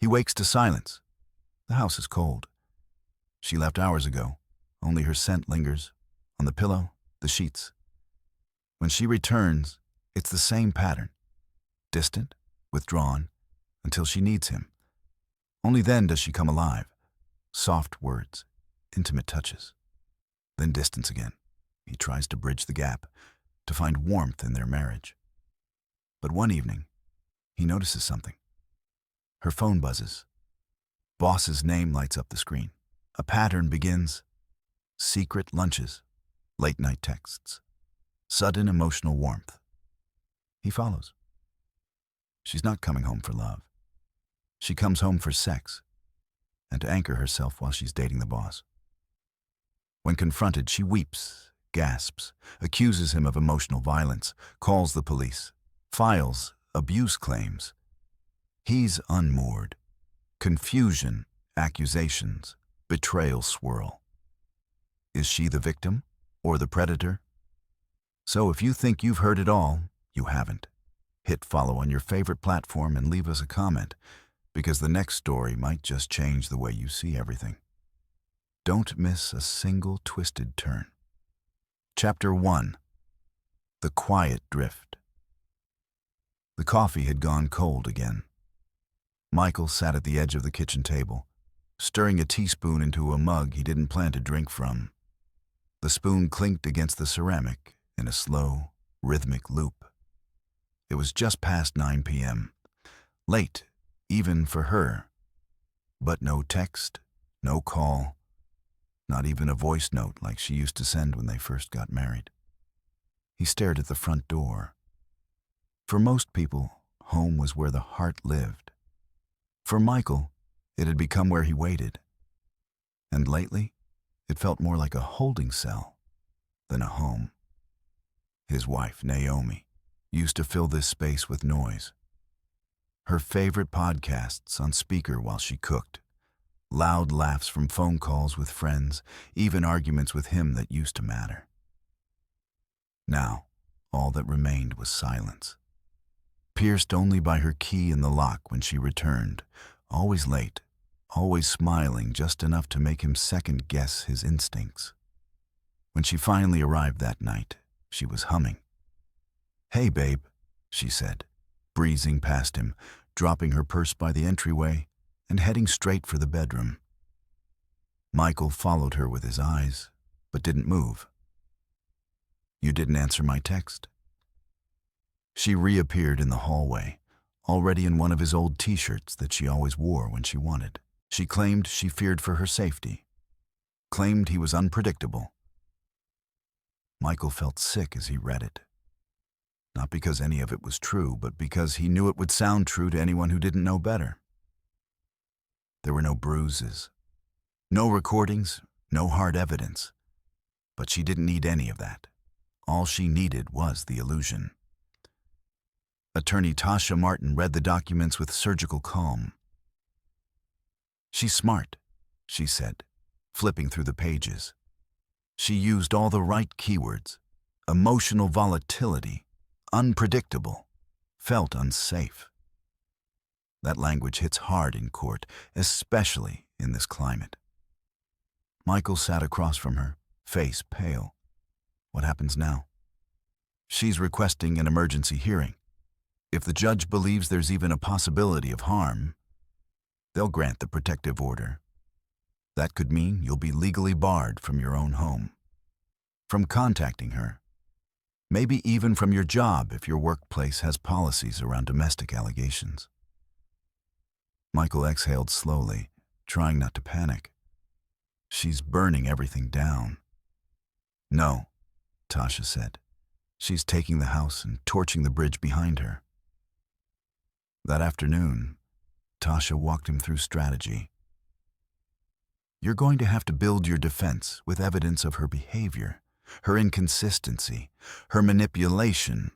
He wakes to silence. The house is cold. She left hours ago. Only her scent lingers. On the pillow, the sheets. When she returns, it's the same pattern. Distant, withdrawn, until she needs him. Only then does she come alive. Soft words, intimate touches. Then distance again. He tries to bridge the gap, to find warmth in their marriage. But one evening, he notices something. Her phone buzzes. Boss's name lights up the screen. A pattern begins. Secret lunches, late-night texts, sudden emotional warmth. He follows. She's not coming home for love. She comes home for sex and to anchor herself while she's dating the boss. When confronted, she weeps, gasps, accuses him of emotional violence, calls the police, files abuse claims. He's unmoored. Confusion, accusations, betrayal swirl. Is she the victim or the predator? So if you think you've heard it all, you haven't. Hit follow on your favorite platform and leave us a comment, because the next story might just change the way you see everything. Don't miss a single twisted turn. Chapter 1. The Quiet Drift. The coffee had gone cold again. Michael sat at the edge of the kitchen table, stirring a teaspoon into a mug he didn't plan to drink from. The spoon clinked against the ceramic in a slow, rhythmic loop. It was just past 9 p.m. Late, even for her. But no text, no call, not even a voice note like she used to send when they first got married. He stared at the front door. For most people, home was where the heart lived. For Michael, it had become where he waited. And lately, it felt more like a holding cell than a home. His wife, Naomi, used to fill this space with noise. Her favorite podcasts on speaker while she cooked, loud laughs from phone calls with friends, even arguments with him that used to matter. Now, all that remained was silence, pierced only by her key in the lock when she returned, always late, always smiling just enough to make him second-guess his instincts. When she finally arrived that night, she was humming. "Hey, babe," she said, breezing past him, dropping her purse by the entryway and heading straight for the bedroom. Michael followed her with his eyes, but didn't move. "You didn't answer my text." She reappeared in the hallway, already in one of his old t-shirts that she always wore when she wanted. She claimed she feared for her safety, claimed he was unpredictable. Michael felt sick as he read it. Not because any of it was true, but because he knew it would sound true to anyone who didn't know better. There were no bruises, no recordings, no hard evidence. But she didn't need any of that. All she needed was the illusion. Attorney Tasha Martin read the documents with surgical calm. "She's smart," she said, flipping through the pages. She used all the right keywords: emotional volatility, unpredictable, felt unsafe. That language hits hard in court, especially in this climate. Michael sat across from her, face pale. What happens now? She's requesting an emergency hearing. If the judge believes there's even a possibility of harm, they'll grant the protective order. That could mean you'll be legally barred from your own home, from contacting her, maybe even from your job if your workplace has policies around domestic allegations. Michael exhaled slowly, trying not to panic. She's burning everything down. "No," Tasha said. "She's taking the house and torching the bridge behind her." That afternoon, Tasha walked him through strategy. "You're going to have to build your defense with evidence of her behavior, her inconsistency, her manipulation,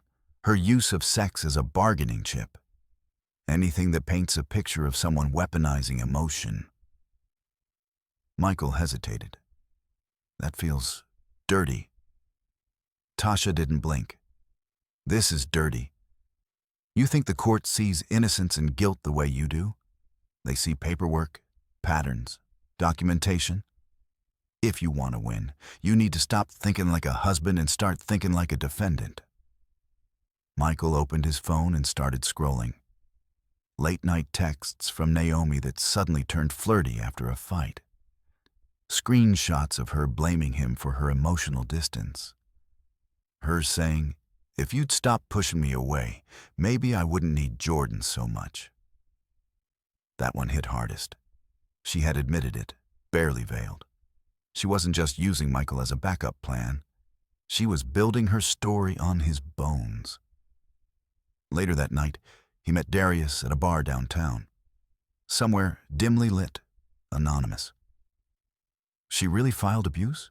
her use of sex as a bargaining chip. Anything that paints a picture of someone weaponizing emotion." Michael hesitated. "That feels dirty." Tasha didn't blink. "This is dirty. You think the court sees innocence and guilt the way you do? They see paperwork, patterns, documentation. If you want to win, you need to stop thinking like a husband and start thinking like a defendant. Michael opened his phone and started scrolling. Late-night texts from Naomi that suddenly turned flirty after a fight. Screenshots of her blaming him for her emotional distance. Her saying, "If you'd stop pushing me away, maybe I wouldn't need Jordan so much." That one hit hardest. She had admitted it, barely veiled. She wasn't just using Michael as a backup plan. She was building her story on his bones. Later that night, he met Darius at a bar downtown. Somewhere dimly lit, anonymous. "She really filed abuse?"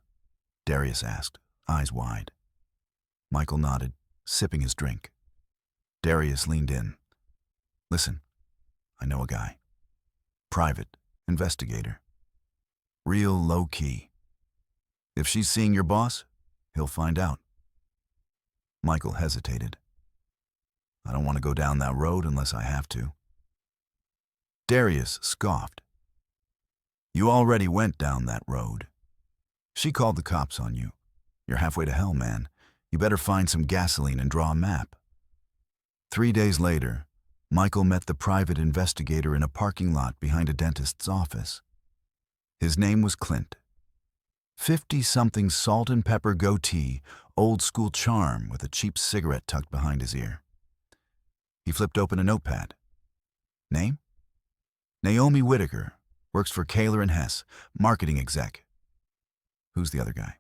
Darius asked, eyes wide. Michael nodded, sipping his drink. Darius leaned in. "Listen, I know a guy. Private investigator. Real low-key. If she's seeing your boss, he'll find out." Michael hesitated. "I don't want to go down that road unless I have to." Darius scoffed. "You already went down that road. She called the cops on you. You're halfway to hell, man. You better find some gasoline and draw a map." 3 days later, Michael met the private investigator in a parking lot behind a dentist's office. His name was Clint. 50-something salt and pepper goatee, old-school charm with a cheap cigarette tucked behind his ear. He flipped open a notepad. "Name? Naomi Whitaker, works for Kaler and Hess, marketing exec." "Who's the other guy?"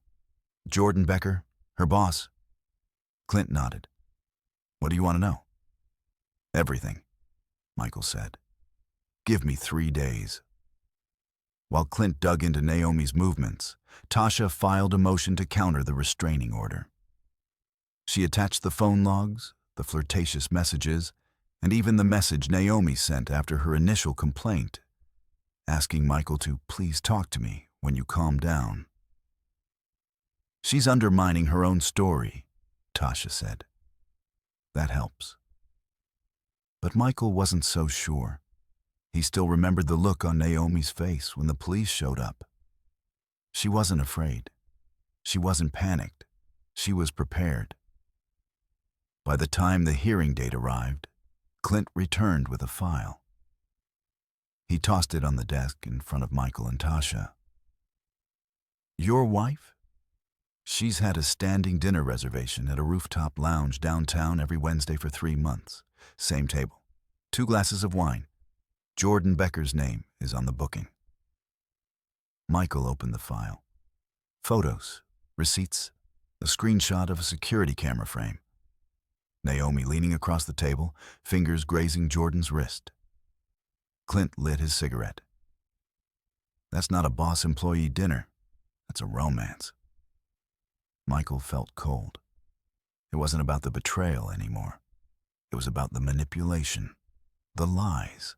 "Jordan Becker, her boss." Clint nodded. "What do you want to know?" "Everything," Michael said. "Give me 3 days." While Clint dug into Naomi's movements, Tasha filed a motion to counter the restraining order. She attached the phone logs, the flirtatious messages, and even the message Naomi sent after her initial complaint, asking Michael to please talk to me when you calm down. "She's undermining her own story," Tasha said. "That helps." But Michael wasn't so sure. He still remembered the look on Naomi's face when the police showed up. She wasn't afraid. She wasn't panicked. She was prepared. By the time the hearing date arrived, Clint returned with a file. He tossed it on the desk in front of Michael and Tasha. "Your wife? She's had a standing dinner reservation at a rooftop lounge downtown every Wednesday for 3 months. Same table. 2 glasses of wine. Jordan Becker's name is on the booking." Michael opened the file. Photos, receipts, a screenshot of a security camera frame. Naomi leaning across the table, fingers grazing Jordan's wrist. Clint lit his cigarette. "That's not a boss-employee dinner. That's a romance." Michael felt cold. It wasn't about the betrayal anymore. It was about the manipulation, the lies.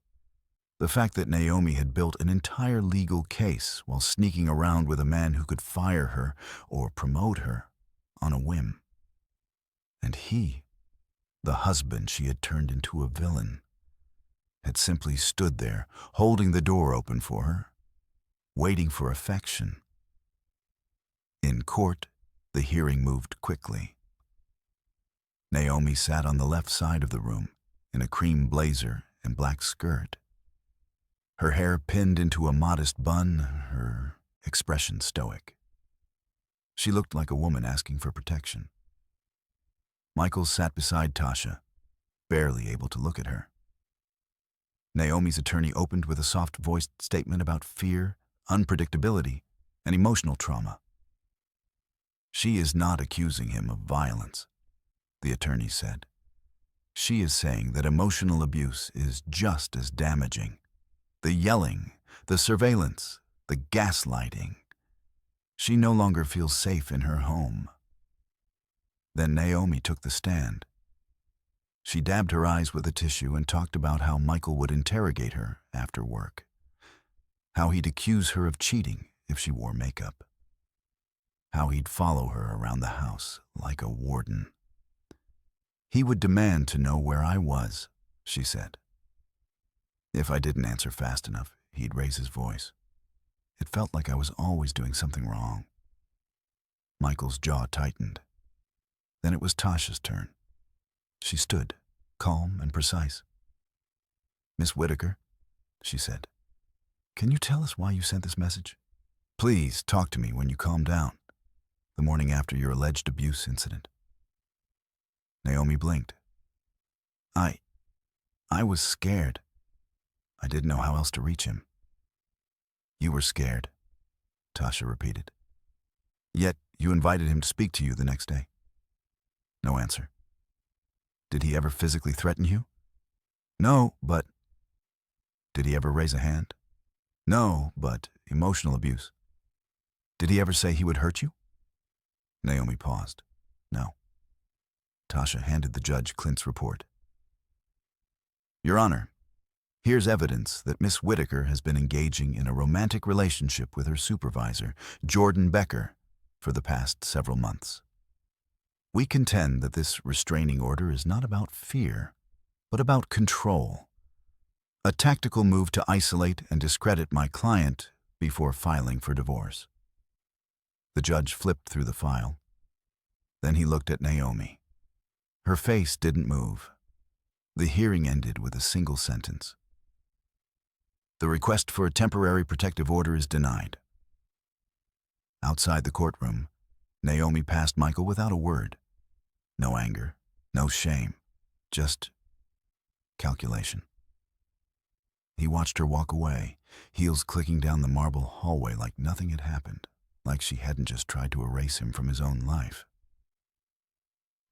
The fact that Naomi had built an entire legal case while sneaking around with a man who could fire her or promote her on a whim. And he, the husband she had turned into a villain, had simply stood there, holding the door open for her, waiting for affection. In court, the hearing moved quickly. Naomi sat on the left side of the room, in a cream blazer and black skirt. Her hair pinned into a modest bun, her expression stoic. She looked like a woman asking for protection. Michael sat beside Tasha, barely able to look at her. Naomi's attorney opened with a soft-voiced statement about fear, unpredictability, and emotional trauma. "She is not accusing him of violence," the attorney said. "She is saying that emotional abuse is just as damaging. The yelling, the surveillance, the gaslighting. She no longer feels safe in her home." Then Naomi took the stand. She dabbed her eyes with a tissue and talked about how Michael would interrogate her after work, how he'd accuse her of cheating if she wore makeup, how he'd follow her around the house like a warden. "He would demand to know where I was," she said. If I didn't answer fast enough, he'd raise his voice. It felt like I was always doing something wrong. Michael's jaw tightened. Then it was Tasha's turn. She stood, calm and precise. "Miss Whitaker," she said, "can you tell us why you sent this message? Please talk to me when you calm down, the morning after your alleged abuse incident." Naomi blinked. I was scared. I didn't know how else to reach him." "You were scared," Tasha repeated. "Yet you invited him to speak to you the next day." No answer. "Did he ever physically threaten you?" "No, but..." "Did he ever raise a hand?" "No, but emotional abuse." "Did he ever say he would hurt you?" Naomi paused. "No." Tasha handed the judge Clint's report. "Your Honor, here's evidence that Miss Whitaker has been engaging in a romantic relationship with her supervisor, Jordan Becker, for the past several months. We contend that this restraining order is not about fear, but about control. A tactical move to isolate and discredit my client before filing for divorce." The judge flipped through the file. Then he looked at Naomi. Her face didn't move. The hearing ended with a single sentence. "The request for a temporary protective order is denied." Outside the courtroom, Naomi passed Michael without a word. No anger, no shame, just calculation. He watched her walk away, heels clicking down the marble hallway like nothing had happened, like she hadn't just tried to erase him from his own life.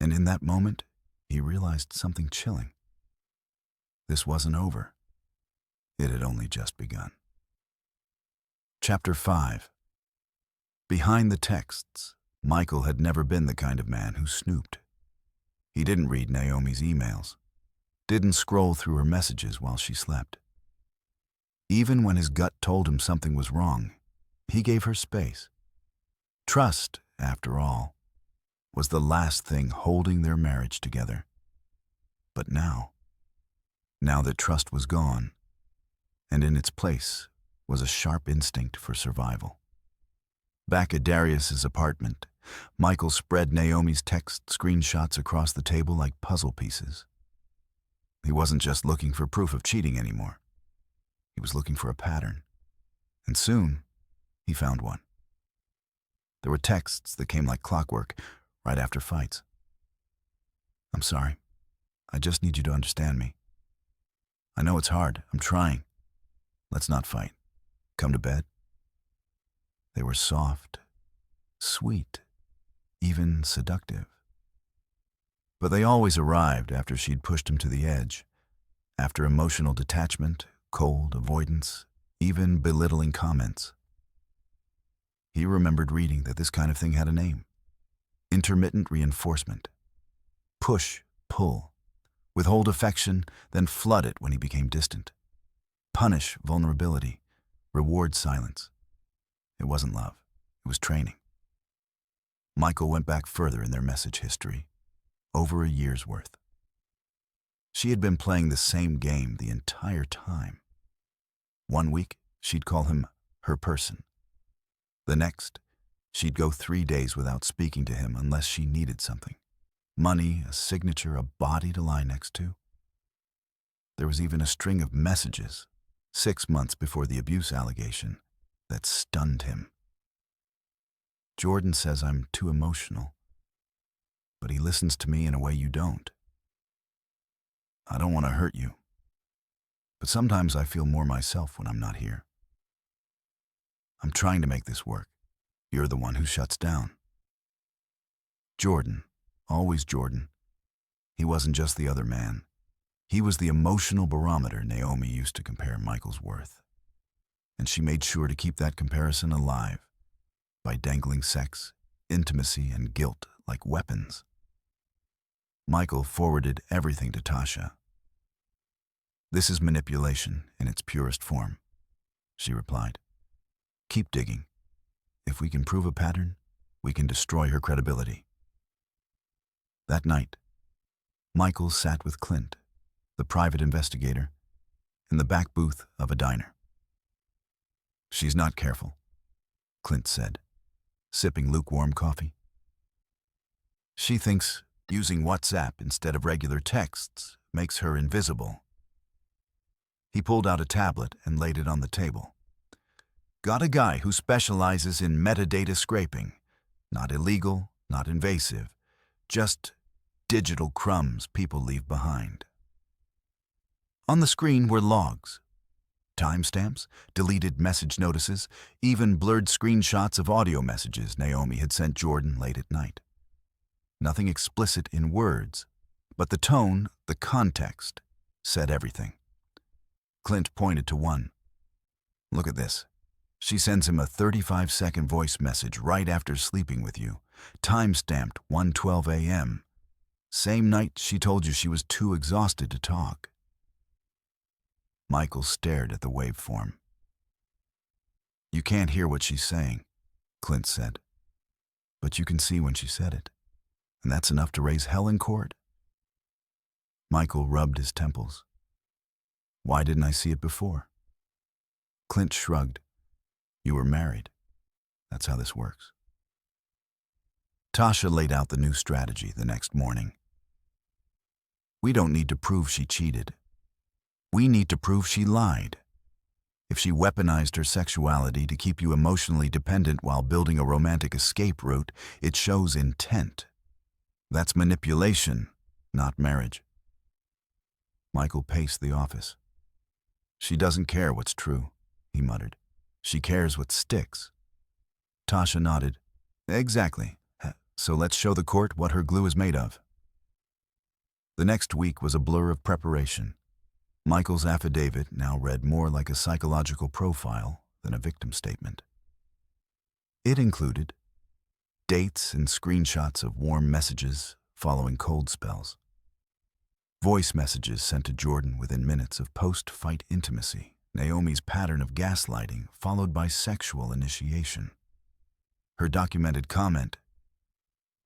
And in that moment, he realized something chilling. This wasn't over. It had only just begun. Chapter 5. Behind the texts, Michael had never been the kind of man who snooped. He didn't read Naomi's emails, didn't scroll through her messages while she slept. Even when his gut told him something was wrong, he gave her space. Trust, after all, was the last thing holding their marriage together. But now that trust was gone, and in its place was a sharp instinct for survival. Back at Darius's apartment, Michael spread Naomi's text screenshots across the table like puzzle pieces. He wasn't just looking for proof of cheating anymore. He was looking for a pattern. And soon, he found one. There were texts that came like clockwork right after fights. "I'm sorry. I just need you to understand me. I know it's hard. I'm trying. Let's not fight. Come to bed." They were soft, sweet, even seductive. But they always arrived after she'd pushed him to the edge, after emotional detachment, cold avoidance, even belittling comments. He remembered reading that this kind of thing had a name: intermittent reinforcement. Push, pull. Withhold affection, then flood it when he became distant. Punish vulnerability, reward silence. It wasn't love, it was training. Michael went back further in their message history, over a year's worth. She had been playing the same game the entire time. One week, she'd call him her person. The next, she'd go 3 days without speaking to him unless she needed something. Money, a signature, a body to lie next to. There was even a string of messages, 6 months before the abuse allegation, that stunned him. "Jordan says I'm too emotional, but he listens to me in a way you don't. I don't want to hurt you, but sometimes I feel more myself when I'm not here. I'm trying to make this work. You're the one who shuts down." Jordan, always Jordan. He wasn't just the other man. He was the emotional barometer Naomi used to compare Michael's worth. And she made sure to keep that comparison alive by dangling sex, intimacy, and guilt like weapons. Michael forwarded everything to Tasha. "This is manipulation in its purest form," she replied. "Keep digging. If we can prove a pattern, we can destroy her credibility." That night, Michael sat with Clint, the private investigator, in the back booth of a diner. "She's not careful," Clint said, sipping lukewarm coffee. "She thinks using WhatsApp instead of regular texts makes her invisible." He pulled out a tablet and laid it on the table. "Got a guy who specializes in metadata scraping. Not illegal, not invasive, just digital crumbs people leave behind." On the screen were logs, timestamps, deleted message notices, even blurred screenshots of audio messages Naomi had sent Jordan late at night. Nothing explicit in words, but the tone, the context, said everything. Clint pointed to one. "Look at this. She sends him a 35-second voice message right after sleeping with you, time-stamped 1:12 a.m. Same night she told you she was too exhausted to talk." Michael stared at the waveform. "You can't hear what she's saying," Clint said. "But you can see when she said it. And that's enough to raise hell in court." Michael rubbed his temples. "Why didn't I see it before?" Clint shrugged. "You were married. That's how this works." Tasha laid out the new strategy the next morning. "We don't need to prove she cheated. We need to prove she lied. If she weaponized her sexuality to keep you emotionally dependent while building a romantic escape route, it shows intent. That's manipulation, not marriage." Michael paced the office. "She doesn't care what's true," he muttered. "She cares what sticks." Tasha nodded. "Exactly. So let's show the court what her glue is made of." The next week was a blur of preparation. Michael's affidavit now read more like a psychological profile than a victim statement. It included dates and screenshots of warm messages following cold spells, voice messages sent to Jordan within minutes of post-fight intimacy, Naomi's pattern of gaslighting followed by sexual initiation. Her documented comment,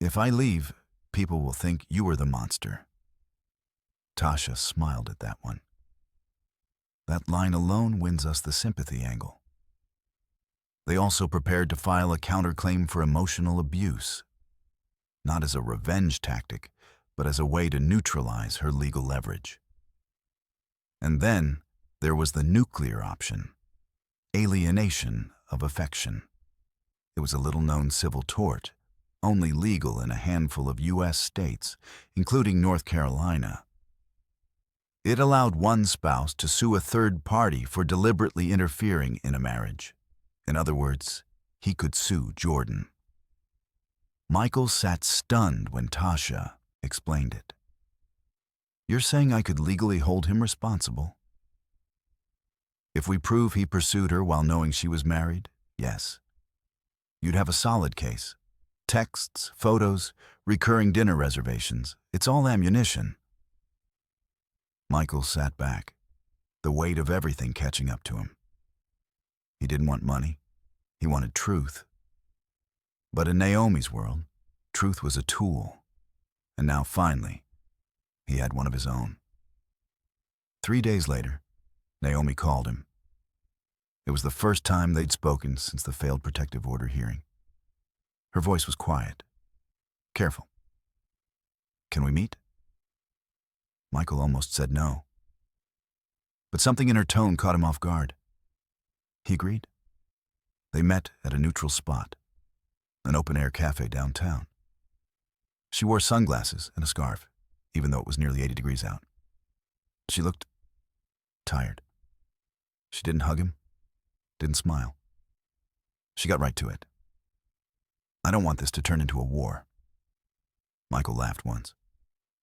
"If I leave, people will think you are the monster." Tasha smiled at that one. That line alone wins us the sympathy angle. They also prepared to file a counterclaim for emotional abuse, not as a revenge tactic, but as a way to neutralize her legal leverage. And then there was the nuclear option, alienation of affection. It was a little-known civil tort, only legal in a handful of U.S. states, including North Carolina. It allowed one spouse to sue a third party for deliberately interfering in a marriage. In other words, he could sue Jordan. Michael sat stunned when Tasha explained it. "You're saying I could legally hold him responsible?" "If we prove he pursued her while knowing she was married, yes. You'd have a solid case. Texts, photos, recurring dinner reservations. It's all ammunition." Michael sat back, the weight of everything catching up to him. He didn't want money. He wanted truth. But in Naomi's world, truth was a tool. And now, finally, he had one of his own. 3 days later, Naomi called him. It was the first time they'd spoken since the failed protective order hearing. Her voice was quiet, careful. "Can we meet?" Michael almost said no. But something in her tone caught him off guard. He agreed. They met at a neutral spot, an open-air cafe downtown. She wore sunglasses and a scarf, even though it was nearly 80 degrees out. She looked tired. She didn't hug him, didn't smile. She got right to it. "I don't want this to turn into a war." Michael laughed once.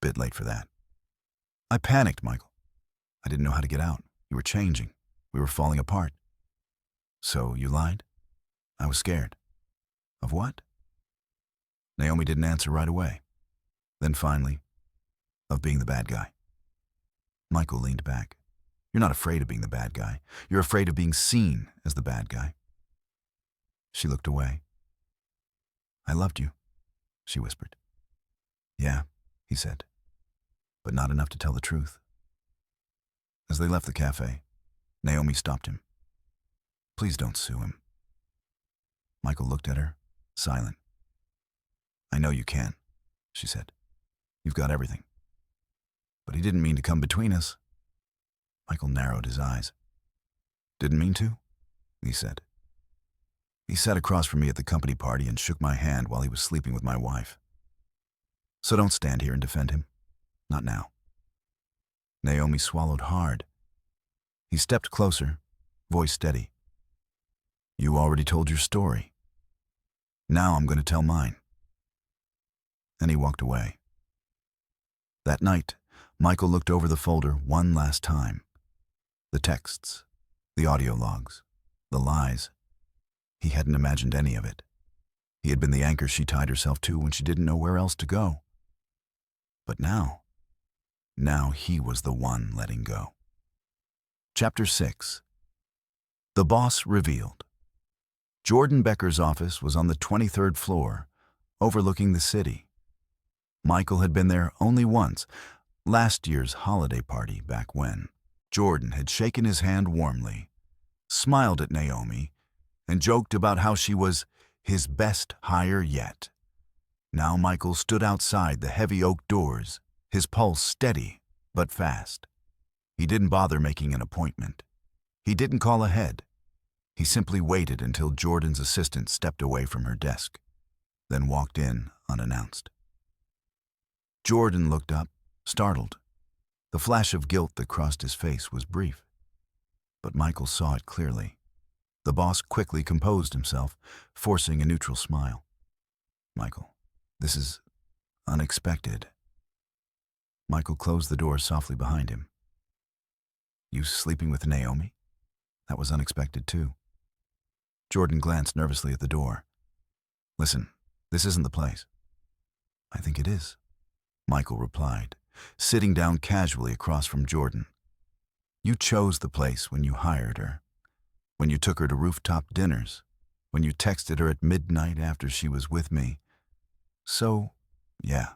Bit late for that. "I panicked, Michael. I didn't know how to get out. You were changing. We were falling apart." "So you lied?" "I was scared." "Of what?" Naomi didn't answer right away. Then finally, "Of being the bad guy." Michael leaned back. "You're not afraid of being the bad guy. You're afraid of being seen as the bad guy." She looked away. "I loved you," she whispered. "Yeah," he said, "but not enough to tell the truth." As they left the cafe, Naomi stopped him. Please don't sue him. Michael looked at her, silent. I know you can, she said. You've got everything. But he didn't mean to come between us. Michael narrowed his eyes. Didn't mean to? He said. He sat across from me at the company party and shook my hand while he was sleeping with my wife. So don't stand here and defend him. Not now. Naomi swallowed hard. He stepped closer, voice steady. You already told your story. Now I'm going to tell mine. And he walked away. That night, Michael looked over the folder one last time. The texts, the audio logs, the lies. He hadn't imagined any of it. He had been the anchor she tied herself to when she didn't know where else to go. But now he was the one letting go. Chapter 6. The Boss Revealed. Jordan Becker's office was on the 23rd floor, overlooking the city. Michael had been there only once, last year's holiday party back when. Jordan had shaken his hand warmly, smiled at Naomi, and joked about how she was his best hire yet. Now Michael stood outside the heavy oak doors, his pulse steady but fast. He didn't bother making an appointment. He didn't call ahead. He simply waited until Jordan's assistant stepped away from her desk, then walked in unannounced. Jordan looked up, startled. The flash of guilt that crossed his face was brief, but Michael saw it clearly. The boss quickly composed himself, forcing a neutral smile. Michael, this is unexpected. Michael closed the door softly behind him. You sleeping with Naomi? That was unexpected too. Jordan glanced nervously at the door. Listen, this isn't the place. I think it is, Michael replied, sitting down casually across from Jordan. You chose the place when you hired her, when you took her to rooftop dinners, when you texted her at midnight after she was with me. So, yeah,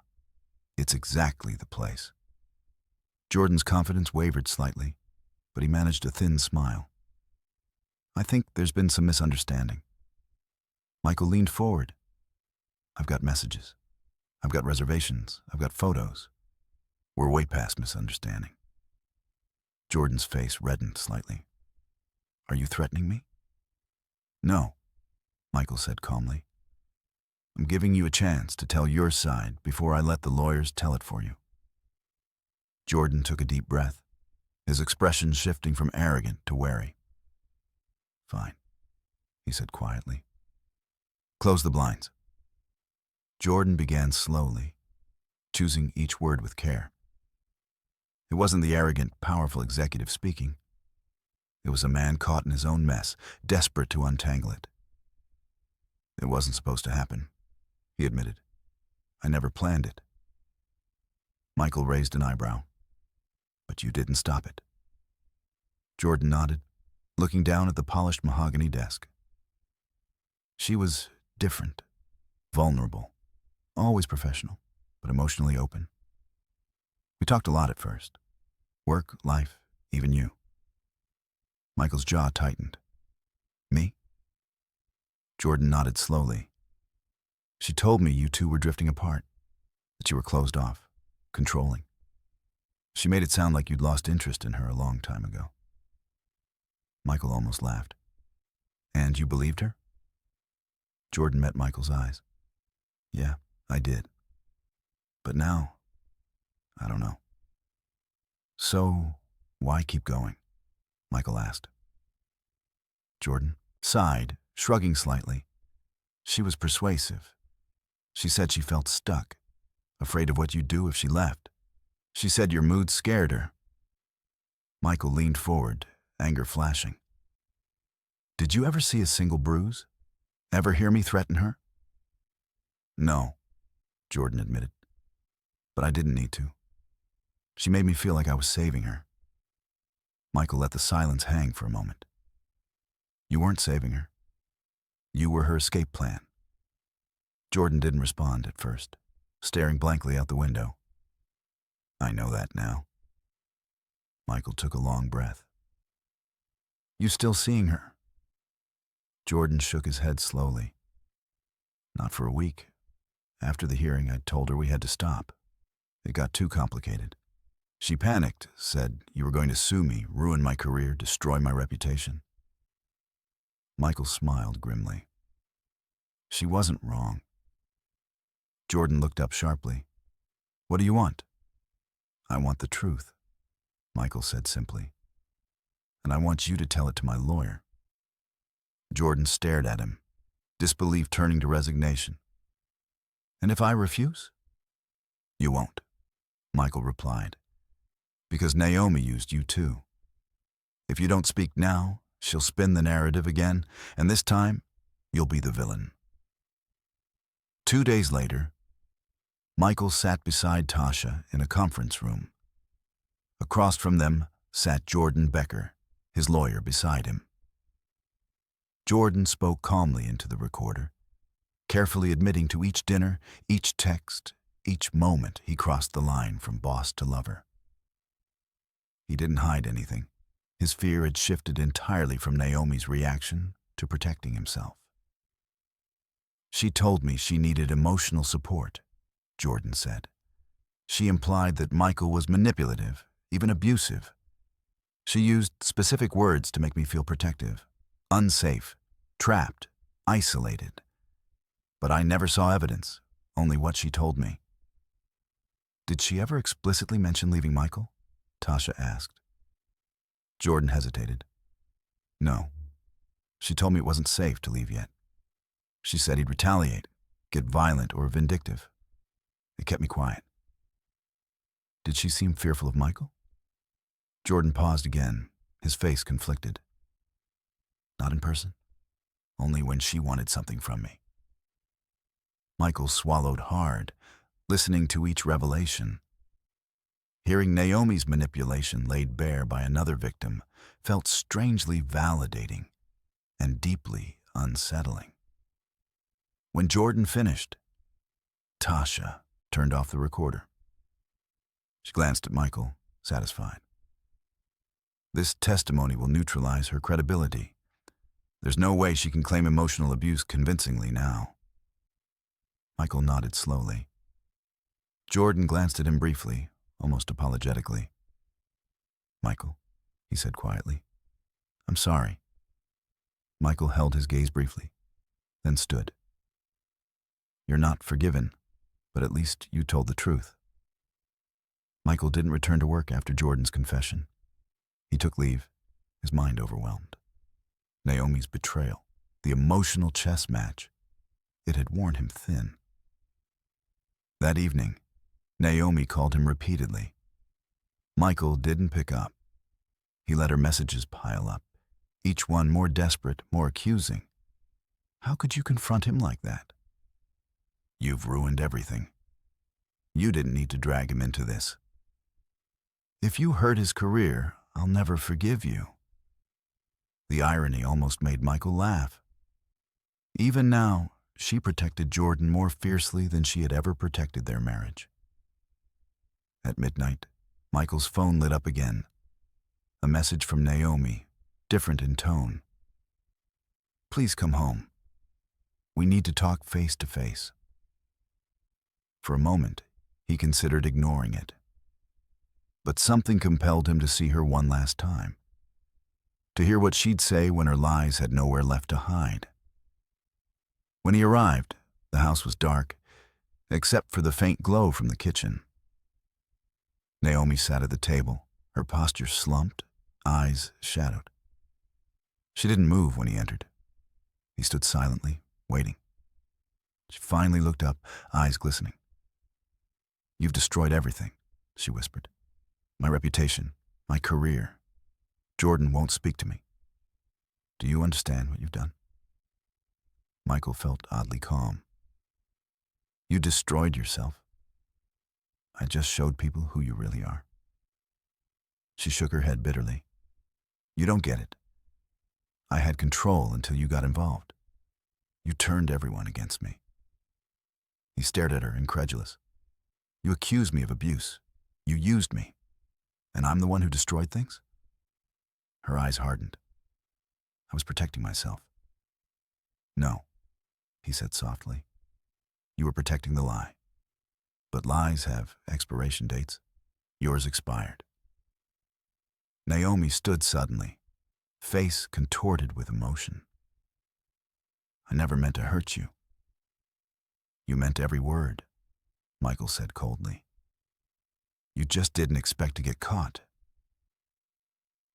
it's exactly the place. Jordan's confidence wavered slightly, but he managed a thin smile. I think there's been some misunderstanding. Michael leaned forward. I've got messages. I've got reservations. I've got photos. We're way past misunderstanding. Jordan's face reddened slightly. Are you threatening me? No, Michael said calmly. I'm giving you a chance to tell your side before I let the lawyers tell it for you. Jordan took a deep breath, his expression shifting from arrogant to wary. Fine, he said quietly. Close the blinds. Jordan began slowly, choosing each word with care. It wasn't the arrogant, powerful executive speaking. It was a man caught in his own mess, desperate to untangle it. It wasn't supposed to happen, he admitted. I never planned it. Michael raised an eyebrow. But you didn't stop it. Jordan nodded, looking down at the polished mahogany desk. She was different, vulnerable, always professional, but emotionally open. We talked a lot at first. Work, life, even you. Michael's jaw tightened. Me? Jordan nodded slowly. She told me you two were drifting apart, that you were closed off, controlling. She made it sound like you'd lost interest in her a long time ago. Michael almost laughed. And you believed her? Jordan met Michael's eyes. Yeah, I did. But now, I don't know. So, why keep going? Michael asked. Jordan sighed, shrugging slightly. She was persuasive. She said she felt stuck, afraid of what you'd do if she left. She said your mood scared her. Michael leaned forward, anger flashing. Did you ever see a single bruise? Ever hear me threaten her? No, Jordan admitted. But I didn't need to. She made me feel like I was saving her. Michael let the silence hang for a moment. You weren't saving her. You were her escape plan. Jordan didn't respond at first, staring blankly out the window. I know that now. Michael took a long breath. You still seeing her?" Jordan shook his head slowly. "Not for a week. After the hearing, I told her we had to stop. It got too complicated. She panicked, said you were going to sue me, ruin my career, destroy my reputation." Michael smiled grimly. She wasn't wrong. Jordan looked up sharply. "What do you want?" "I want the truth," Michael said simply. "And I want you to tell it to my lawyer." Jordan stared at him, disbelief turning to resignation. "And if I refuse?" "You won't," Michael replied, "because Naomi used you too. If you don't speak now, she'll spin the narrative again, and this time, you'll be the villain." 2 days later, Michael sat beside Tasha in a conference room. Across from them sat Jordan Becker, his lawyer beside him. Jordan spoke calmly into the recorder, carefully admitting to each dinner, each text, each moment he crossed the line from boss to lover. He didn't hide anything. His fear had shifted entirely from Naomi's reaction to protecting himself. "She told me she needed emotional support," Jordan said. "She implied that Michael was manipulative, even abusive. She used specific words to make me feel protective, unsafe, trapped, isolated. But I never saw evidence, only what she told me." "Did she ever explicitly mention leaving Michael?" Tasha asked. Jordan hesitated. "No. She told me it wasn't safe to leave yet. She said he'd retaliate, get violent or vindictive. It kept me quiet." "Did she seem fearful of Michael?" Jordan paused again, his face conflicted. "Not in person. Only when she wanted something from me." Michael swallowed hard, listening to each revelation. Hearing Naomi's manipulation laid bare by another victim felt strangely validating and deeply unsettling. When Jordan finished, Tasha turned off the recorder. She glanced at Michael, satisfied. "This testimony will neutralize her credibility. There's no way she can claim emotional abuse convincingly now." Michael nodded slowly. Jordan glanced at him briefly, almost apologetically. "Michael," he said quietly, "I'm sorry." Michael held his gaze briefly, then stood. "You're not forgiven, but at least you told the truth." Michael didn't return to work after Jordan's confession. He took leave, his mind overwhelmed. Naomi's betrayal, the emotional chess match, it had worn him thin. That evening, Naomi called him repeatedly. Michael didn't pick up. He let her messages pile up, each one more desperate, more accusing. How could you confront him like that? "You've ruined everything. You didn't need to drag him into this. If you hurt his career, I'll never forgive you." The irony almost made Michael laugh. Even now, she protected Jordan more fiercely than she had ever protected their marriage. At midnight, Michael's phone lit up again. A message from Naomi, different in tone. "Please come home. We need to talk face to face." For a moment, he considered ignoring it. But something compelled him to see her one last time, to hear what she'd say when her lies had nowhere left to hide. When he arrived, the house was dark, except for the faint glow from the kitchen. Naomi sat at the table, her posture slumped, eyes shadowed. She didn't move when he entered. He stood silently, waiting. She finally looked up, eyes glistening. "You've destroyed everything," she whispered. "My reputation, my career. Jordan won't speak to me. Do you understand what you've done?" Michael felt oddly calm. "You destroyed yourself. I just showed people who you really are." She shook her head bitterly. "You don't get it. I had control until you got involved. You turned everyone against me." He stared at her, incredulous. "You accused me of abuse. You used me. And I'm the one who destroyed things?" Her eyes hardened. I was protecting myself. No, he said softly. You were protecting the lie. But lies have expiration dates. Yours expired. Naomi stood suddenly, face contorted with emotion. I never meant to hurt you. You meant every word, Michael said coldly. You just didn't expect to get caught.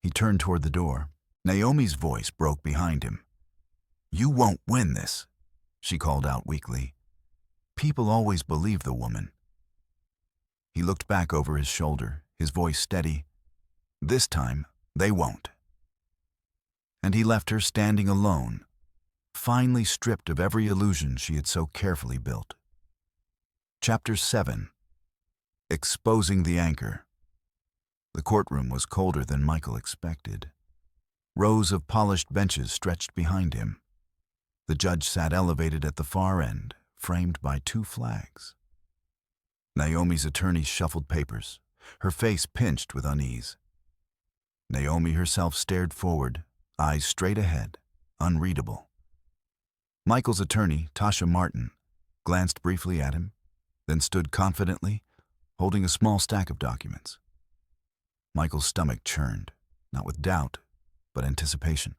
He turned toward the door. Naomi's voice broke behind him. You won't win this, she called out weakly. People always believe the woman. He looked back over his shoulder, his voice steady. This time, they won't. And he left her standing alone, finally stripped of every illusion she had so carefully built. Chapter 7. Exposing the Anchor. The courtroom was colder than Michael expected. Rows of polished benches stretched behind him. The judge sat elevated at the far end, framed by 2 flags. Naomi's attorney shuffled papers, her face pinched with unease. Naomi herself stared forward, eyes straight ahead, unreadable. Michael's attorney, Tasha Martin, glanced briefly at him, then stood confidently, holding a small stack of documents. Michael's stomach churned, not with doubt, but anticipation.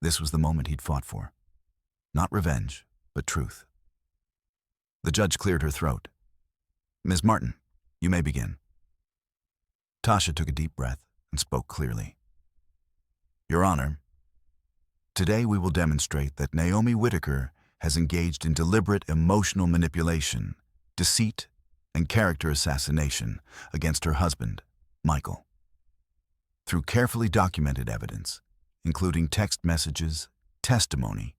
This was the moment he'd fought for. Not revenge, but truth. The judge cleared her throat. Ms. Martin, you may begin. Tasha took a deep breath and spoke clearly. Your Honor, today we will demonstrate that Naomi Whitaker has engaged in deliberate emotional manipulation, deceit, and character assassination against her husband, Michael. Through carefully documented evidence, including text messages, testimony,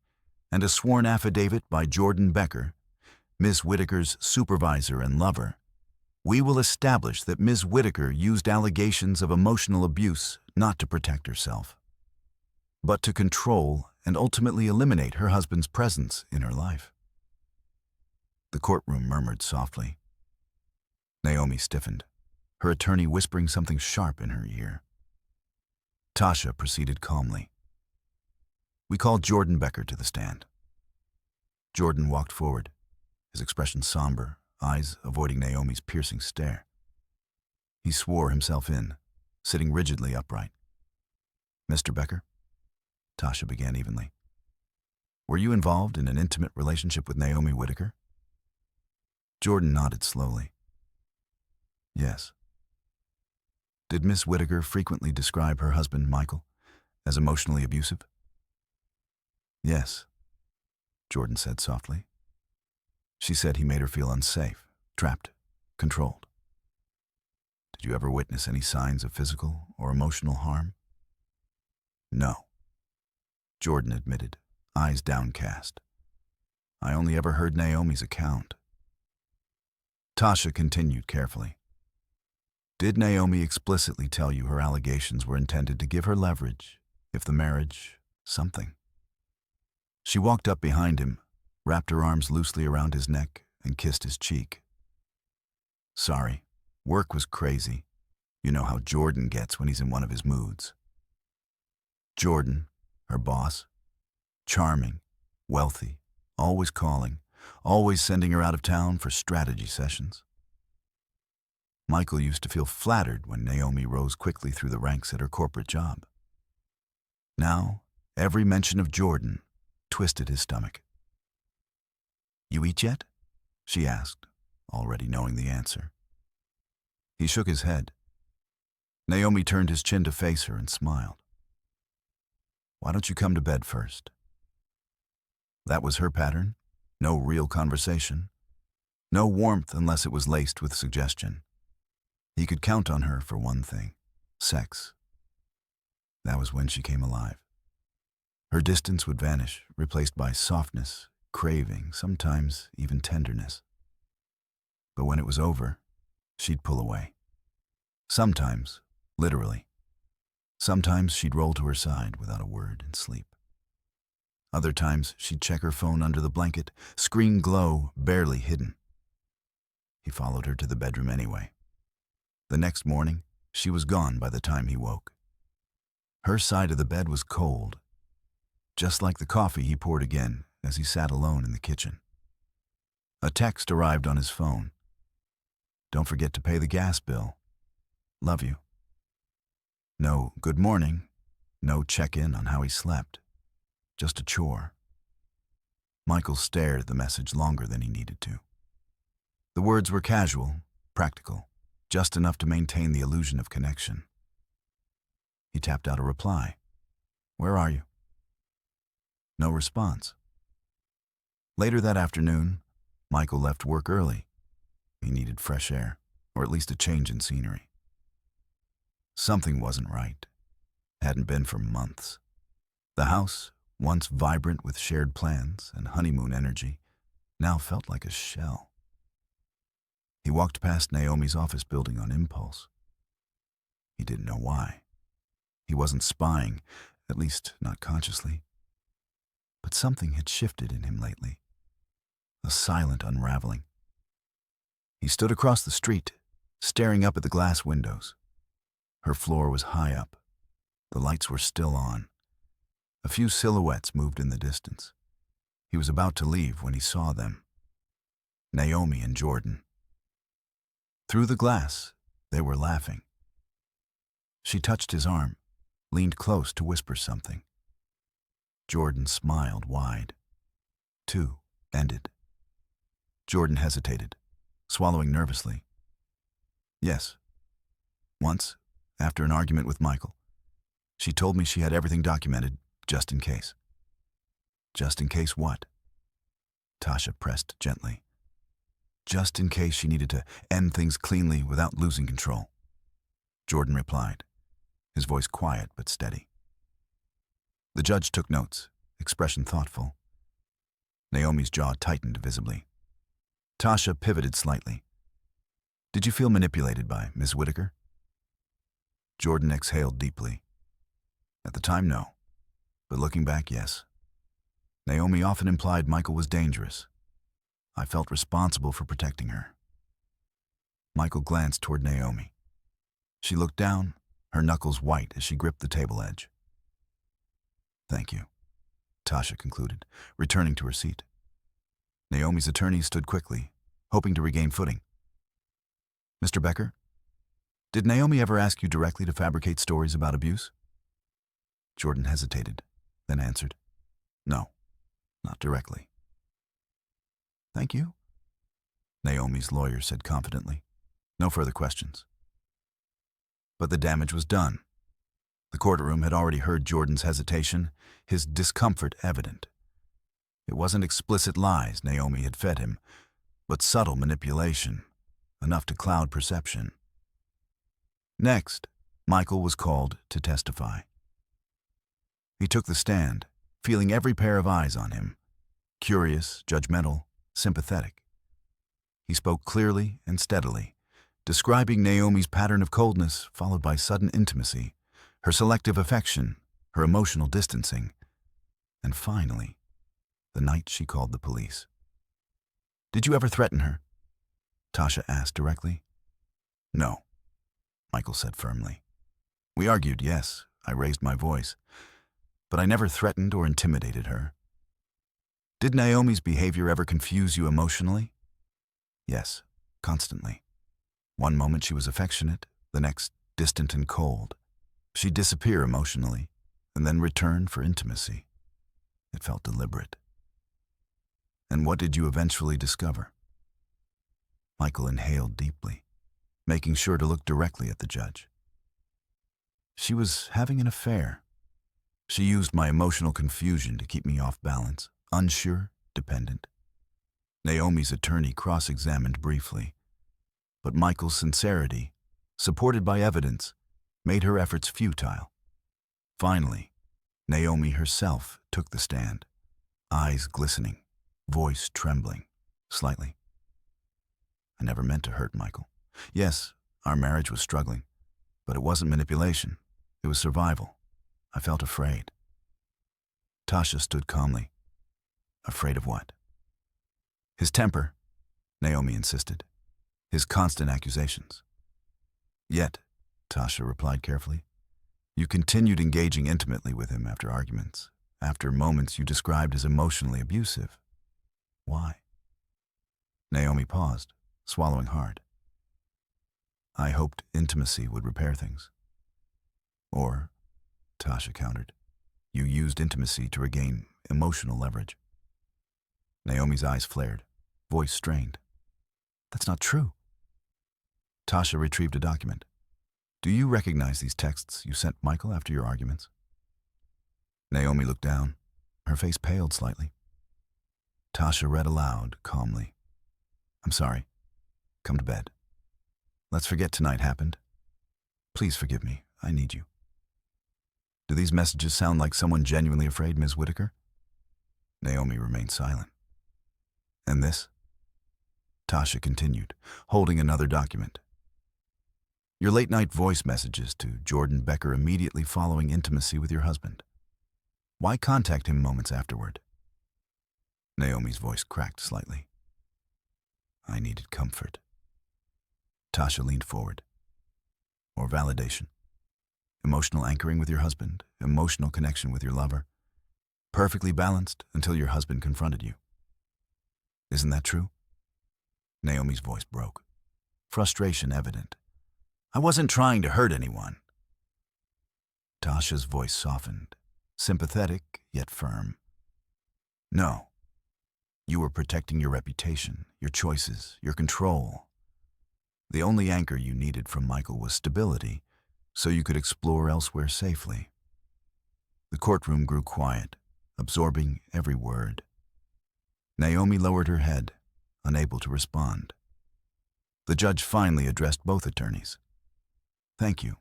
and a sworn affidavit by Jordan Becker, Ms. Whitaker's supervisor and lover, we will establish that Ms. Whitaker used allegations of emotional abuse not to protect herself, but to control and ultimately eliminate her husband's presence in her life. The courtroom murmured softly. Naomi stiffened, her attorney whispering something sharp in her ear. Tasha proceeded calmly. We called Jordan Becker to the stand. Jordan walked forward, his expression somber, eyes avoiding Naomi's piercing stare. He swore himself in, sitting rigidly upright. Mr. Becker, Tasha began evenly. Were you involved in an intimate relationship with Naomi Whitaker? Jordan nodded slowly. Yes. Did Miss Whitaker frequently describe her husband, Michael, as emotionally abusive? Yes, Jordan said softly. She said he made her feel unsafe, trapped, controlled. Did you ever witness any signs of physical or emotional harm? No, Jordan admitted, eyes downcast. I only ever heard Naomi's account. Tasha continued carefully. Did Naomi explicitly tell you her allegations were intended to give her leverage, if the marriage, something? She walked up behind him, wrapped her arms loosely around his neck, and kissed his cheek. Sorry, work was crazy. You know how Jordan gets when he's in one of his moods. Jordan, her boss, charming, wealthy, always calling, always sending her out of town for strategy sessions. Michael used to feel flattered when Naomi rose quickly through the ranks at her corporate job. Now, every mention of Jordan twisted his stomach. You eat yet? She asked, already knowing the answer. He shook his head. Naomi turned his chin to face her and smiled. Why don't you come to bed first? That was her pattern. No real conversation. No warmth unless it was laced with suggestion. He could count on her for one thing, sex. That was when she came alive. Her distance would vanish, replaced by softness, craving, sometimes even tenderness. But when it was over, she'd pull away. Sometimes, literally. Sometimes she'd roll to her side without a word and sleep. Other times she'd check her phone under the blanket, screen glow barely hidden. He followed her to the bedroom anyway. The next morning, she was gone by the time he woke. Her side of the bed was cold, just like the coffee he poured again as he sat alone in the kitchen. A text arrived on his phone. "Don't forget to pay the gas bill. Love you." No good morning, no check-in on how he slept. Just a chore. Michael stared at the message longer than he needed to. The words were casual, practical, just enough to maintain the illusion of connection. He tapped out a reply. "Where are you?" No response. Later that afternoon, Michael left work early. He needed fresh air, or at least a change in scenery. Something wasn't right. Hadn't been for months. The house, once vibrant with shared plans and honeymoon energy, now felt like a shell. He walked past Naomi's office building on impulse. He didn't know why. He wasn't spying, at least not consciously. But something had shifted in him lately. A silent unraveling. He stood across the street, staring up at the glass windows. Her floor was high up. The lights were still on. A few silhouettes moved in the distance. He was about to leave when he saw them. Naomi and Jordan. Through the glass, they were laughing. She touched his arm, leaned close to whisper something. Jordan smiled wide. Two ended. Jordan hesitated, swallowing nervously. "Yes. Once, after an argument with Michael, she told me she had everything documented, just in case." "Just in case what?" Tasha pressed gently. "Just in case she needed to end things cleanly without losing control," Jordan replied, his voice quiet but steady. The judge took notes, expression thoughtful. Naomi's jaw tightened visibly. Tasha pivoted slightly. "Did you feel manipulated by Miss Whitaker?" Jordan exhaled deeply. "At the time, no. But looking back, yes. Naomi often implied Michael was dangerous. I felt responsible for protecting her." Michael glanced toward Naomi. She looked down, her knuckles white as she gripped the table edge. "Thank you," Tasha concluded, returning to her seat. Naomi's attorney stood quickly, hoping to regain footing. "Mr. Becker, did Naomi ever ask you directly to fabricate stories about abuse?" Jordan hesitated, then answered, "No, not directly." "Thank you," Naomi's lawyer said confidently. No further questions. But the damage was done. The courtroom had already heard Jordan's hesitation, his discomfort evident. It wasn't explicit lies Naomi had fed him, but subtle manipulation, enough to cloud perception. Next, Michael was called to testify. He took the stand, feeling every pair of eyes on him, curious, judgmental, sympathetic. He spoke clearly and steadily, describing Naomi's pattern of coldness followed by sudden intimacy, her selective affection, her emotional distancing, and finally, the night she called the police. "Did you ever threaten her?" Tasha asked directly. "No," Michael said firmly. "We argued, yes, I raised my voice, but I never threatened or intimidated her." "Did Naomi's behavior ever confuse you emotionally?" "Yes, constantly. One moment she was affectionate, the next distant and cold. She'd disappear emotionally, and then return for intimacy. It felt deliberate." "And what did you eventually discover?" Michael inhaled deeply, making sure to look directly at the judge. "She was having an affair. She used my emotional confusion to keep me off balance, unsure, dependent." Naomi's attorney cross-examined briefly, but Michael's sincerity, supported by evidence, made her efforts futile. Finally, Naomi herself took the stand, eyes glistening, voice trembling, slightly. "I never meant to hurt Michael. Yes, our marriage was struggling, but it wasn't manipulation. It was survival. I felt afraid." Tasha stood calmly. "Afraid of what?" "His temper," Naomi insisted. "His constant accusations." "Yet," Tasha replied carefully, "you continued engaging intimately with him after arguments, after moments you described as emotionally abusive. Why? Naomi paused, swallowing hard. I hoped intimacy would repair things. Or, Tasha countered, you used intimacy to regain emotional leverage. Naomi's eyes flared, voice strained. That's not true. Tasha retrieved a document. Do you recognize these texts you sent Michael after your arguments? Naomi looked down. Her face paled slightly. Tasha read aloud, calmly. I'm sorry. Come to bed. Let's forget tonight happened. Please forgive me. I need you. Do these messages sound like someone genuinely afraid, Ms. Whitaker? Naomi remained silent. And this? Tasha continued, holding another document. Your late-night voice messages to Jordan Becker immediately following intimacy with your husband. Why contact him moments afterward? Naomi's voice cracked slightly. I needed comfort. Tasha leaned forward. Or validation. Emotional anchoring with your husband, emotional connection with your lover. Perfectly balanced until your husband confronted you. Isn't that true? Naomi's voice broke. Frustration evident. I wasn't trying to hurt anyone. Tasha's voice softened, sympathetic yet firm. No. You were protecting your reputation, your choices, your control. The only anchor you needed from Michael was stability, so you could explore elsewhere safely. The courtroom grew quiet, absorbing every word. Naomi lowered her head, unable to respond. The judge finally addressed both attorneys. Thank you.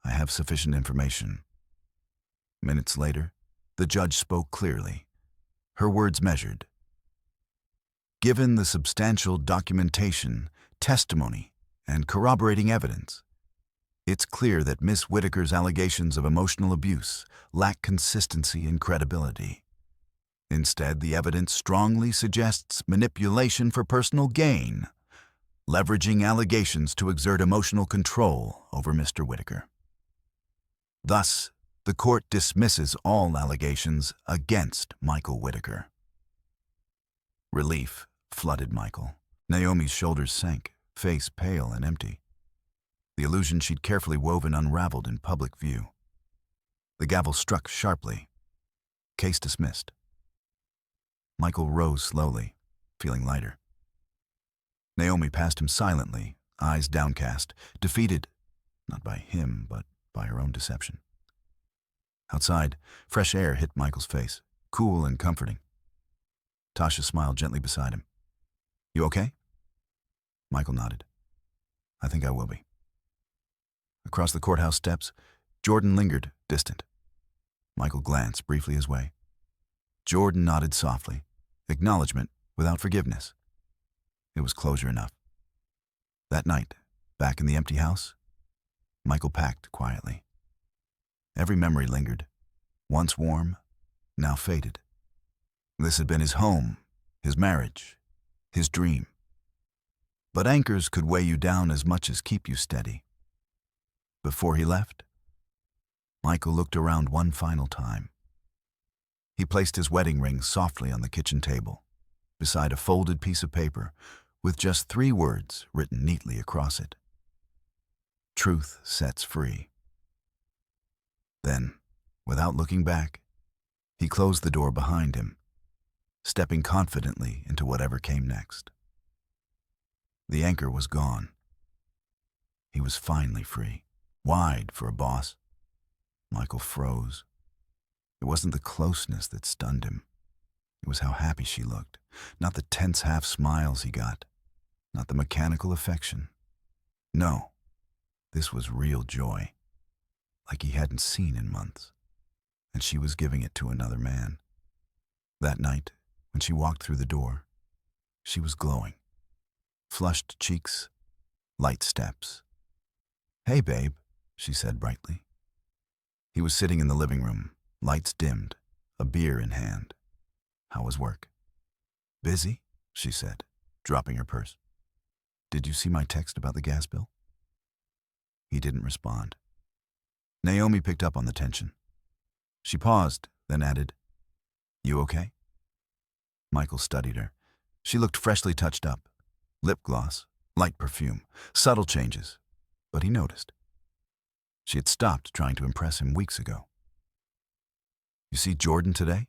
I have sufficient information. Minutes later, the judge spoke clearly, her words measured. Given the substantial documentation, testimony, and corroborating evidence, it's clear that Miss Whitaker's allegations of emotional abuse lack consistency and credibility. Instead, the evidence strongly suggests manipulation for personal gain, leveraging allegations to exert emotional control over Mr. Whitaker. Thus, the court dismisses all allegations against Michael Whitaker. Relief flooded Michael. Naomi's shoulders sank, face pale and empty. The illusion she'd carefully woven unraveled in public view. The gavel struck sharply. Case dismissed. Michael rose slowly, feeling lighter. Naomi passed him silently, eyes downcast, defeated, not by him, but by her own deception. Outside, fresh air hit Michael's face, cool and comforting. Tasha smiled gently beside him. You okay? Michael nodded. I think I will be. Across the courthouse steps, Jordan lingered, distant. Michael glanced briefly his way. Jordan nodded softly, acknowledgement without forgiveness. It was closure enough. That night, back in the empty house, Michael packed quietly. Every memory lingered, once warm, now faded. This had been his home, his marriage, his dream. But anchors could weigh you down as much as keep you steady. Before he left, Michael looked around one final time. He placed his wedding ring softly on the kitchen table, beside a folded piece of paper with just 3 words written neatly across it. Truth sets free. Then, without looking back, he closed the door behind him, stepping confidently into whatever came next. The anchor was gone. He was finally free. Wide for a boss. Michael froze. It wasn't the closeness that stunned him. It was how happy she looked, not the tense half smiles he got, not the mechanical affection. No, this was real joy, like he hadn't seen in months, and she was giving it to another man. That night, when she walked through the door, she was glowing. Flushed cheeks, light steps. Hey, babe, she said brightly. He was sitting in the living room, lights dimmed, a beer in hand. How was work? Busy, she said, dropping her purse. Did you see my text about the gas bill? He didn't respond. Naomi picked up on the tension. She paused, then added, "You okay?" Michael studied her. She looked freshly touched up. Lip gloss, light perfume, subtle changes. But he noticed. She had stopped trying to impress him weeks ago. "You see Jordan today?"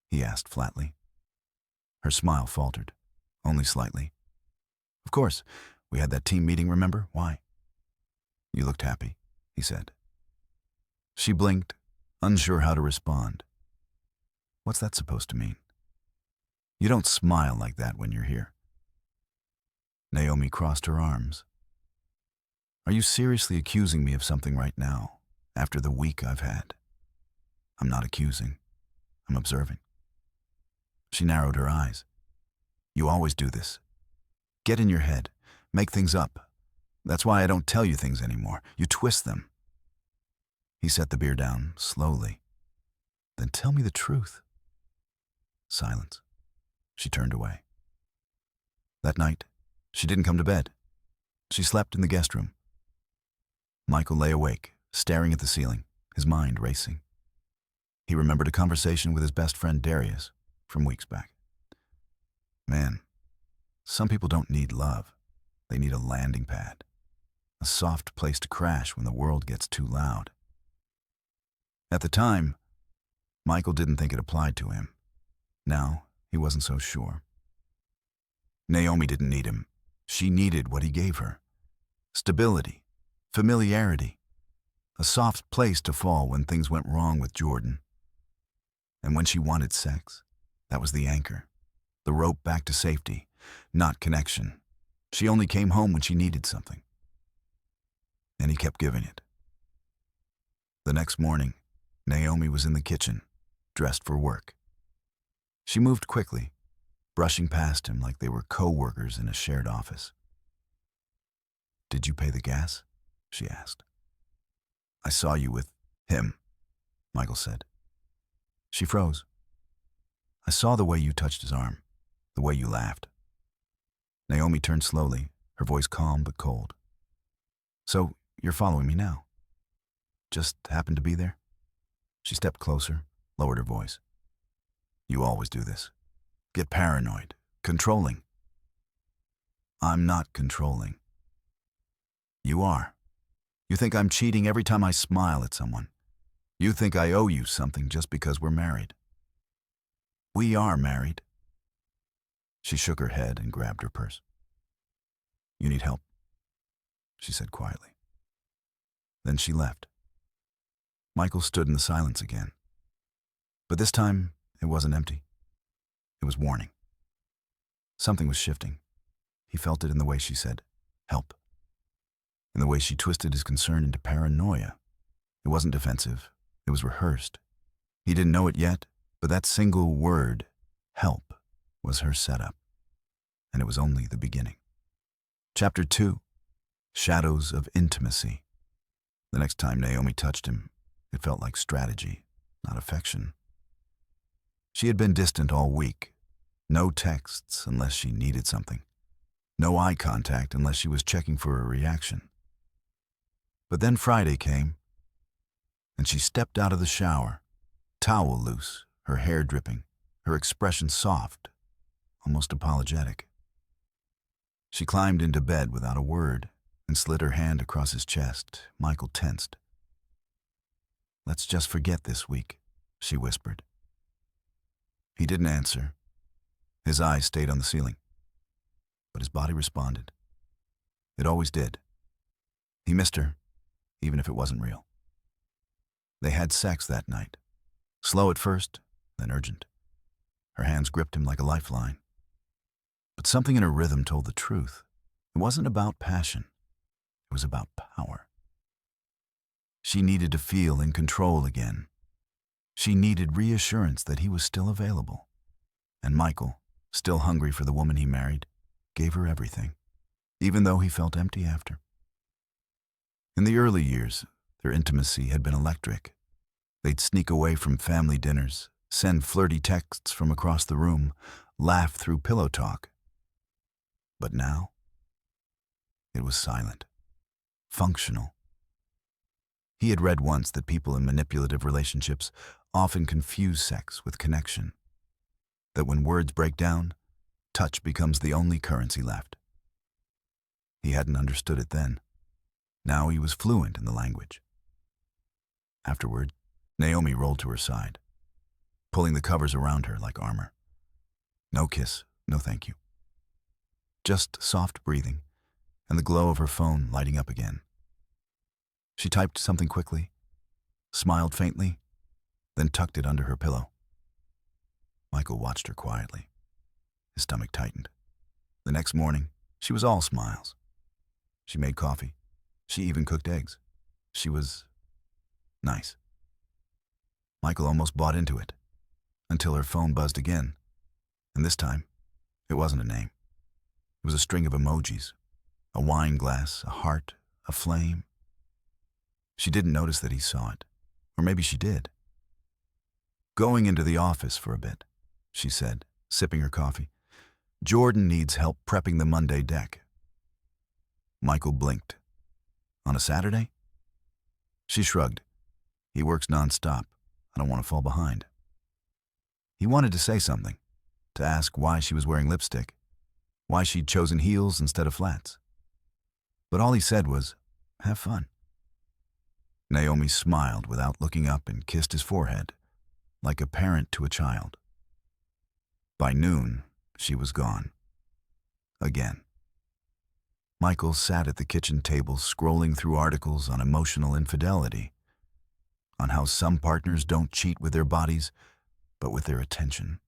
he asked flatly. Her smile faltered, only slightly. "Of course. We had that team meeting, remember? Why?" "You looked happy," he said. She blinked, unsure how to respond. "What's that supposed to mean?" "You don't smile like that when you're here." Naomi crossed her arms. "Are you seriously accusing me of something right now, after the week I've had?" "I'm not accusing. I'm observing." She narrowed her eyes. "You always do this. Get in your head. Make things up. That's why I don't tell you things anymore. You twist them." He set the beer down, slowly. "Then tell me the truth." Silence. She turned away. That night, she didn't come to bed. She slept in the guest room. Michael lay awake, staring at the ceiling, his mind racing. He remembered a conversation with his best friend Darius from weeks back. Man, some people don't need love. They need a landing pad. A soft place to crash when the world gets too loud. At the time, Michael didn't think it applied to him. Now, he wasn't so sure. Naomi didn't need him. She needed what he gave her. Stability, familiarity, a soft place to fall when things went wrong with Jordan. And when she wanted sex, that was the anchor, the rope back to safety, not connection. She only came home when she needed something. And he kept giving it. The next morning, Naomi was in the kitchen, dressed for work. She moved quickly, brushing past him like they were co-workers in a shared office. "Did you pay the gas?" she asked. "I saw you with him," Michael said. She froze. "I saw the way you touched his arm, the way you laughed." Naomi turned slowly, her voice calm but cold. "So, you're following me now? Just happened to be there?" She stepped closer, lowered her voice. "You always do this. Get paranoid, controlling." "I'm not controlling." "You are. You think I'm cheating every time I smile at someone. You think I owe you something just because we're married." "We are married." She shook her head and grabbed her purse. "You need help," she said quietly. Then she left. Michael stood in the silence again. But this time, it wasn't empty. It was warning. Something was shifting. He felt it in the way she said, "Help." In the way she twisted his concern into paranoia. It wasn't defensive. It was rehearsed. He didn't know it yet, but that single word, help, was her setup. And it was only the beginning. Chapter 2. Shadows of Intimacy. The next time Naomi touched him, it felt like strategy, not affection. She had been distant all week. No texts unless she needed something. No eye contact unless she was checking for a reaction. But then Friday came, and she stepped out of the shower, towel loose, her hair dripping, her expression soft, almost apologetic. She climbed into bed without a word and slid her hand across his chest. Michael tensed. "Let's just forget this week," she whispered. He didn't answer. His eyes stayed on the ceiling. But his body responded. It always did. He missed her, even if it wasn't real. They had sex that night. Slow at first, then urgent. Her hands gripped him like a lifeline. But something in her rhythm told the truth. It wasn't about passion. It was about power. She needed to feel in control again. She needed reassurance that he was still available. And Michael, still hungry for the woman he married, gave her everything, even though he felt empty after. In the early years, their intimacy had been electric. They'd sneak away from family dinners, send flirty texts from across the room, laugh through pillow talk. But now, it was silent, functional. He had read once that people in manipulative relationships often confuse sex with connection, that when words break down, touch becomes the only currency left. He hadn't understood it then. Now he was fluent in the language. Afterward, Naomi rolled to her side, pulling the covers around her like armor. No kiss, no thank you. Just soft breathing and the glow of her phone lighting up again. She typed something quickly, smiled faintly, then tucked it under her pillow. Michael watched her quietly. His stomach tightened. The next morning, she was all smiles. She made coffee. She even cooked eggs. She was nice. Michael almost bought into it, until her phone buzzed again. And this time, it wasn't a name. It was a string of emojis. A wine glass, a heart, a flame. She didn't notice that he saw it. Or maybe she did. "Going into the office for a bit," she said, sipping her coffee. "Jordan needs help prepping the Monday deck." Michael blinked. "On a Saturday?" She shrugged. "He works nonstop. I don't want to fall behind." He wanted to say something, to ask why she was wearing lipstick, why she'd chosen heels instead of flats. But all he said was, "Have fun." Naomi smiled without looking up and kissed his forehead, like a parent to a child. By noon, she was gone. Again. Michael sat at the kitchen table scrolling through articles on emotional infidelity, on how some partners don't cheat with their bodies, but with their attention.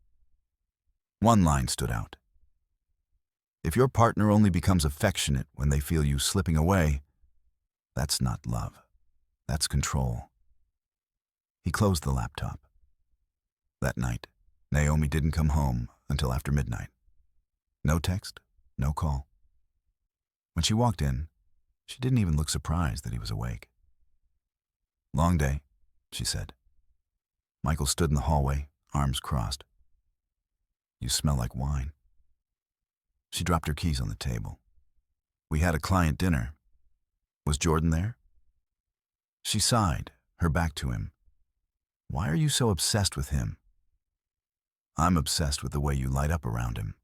One line stood out. If your partner only becomes affectionate when they feel you slipping away, that's not love. That's control. He closed the laptop. That night, Naomi didn't come home until after midnight. No text, no call. When she walked in, she didn't even look surprised that he was awake. "Long day," she said. Michael stood in the hallway, arms crossed. "You smell like wine." She dropped her keys on the table. "We had a client dinner. Was Jordan there?" She sighed, her back to him. "Why are you so obsessed with him?" "I'm obsessed with the way you light up around him."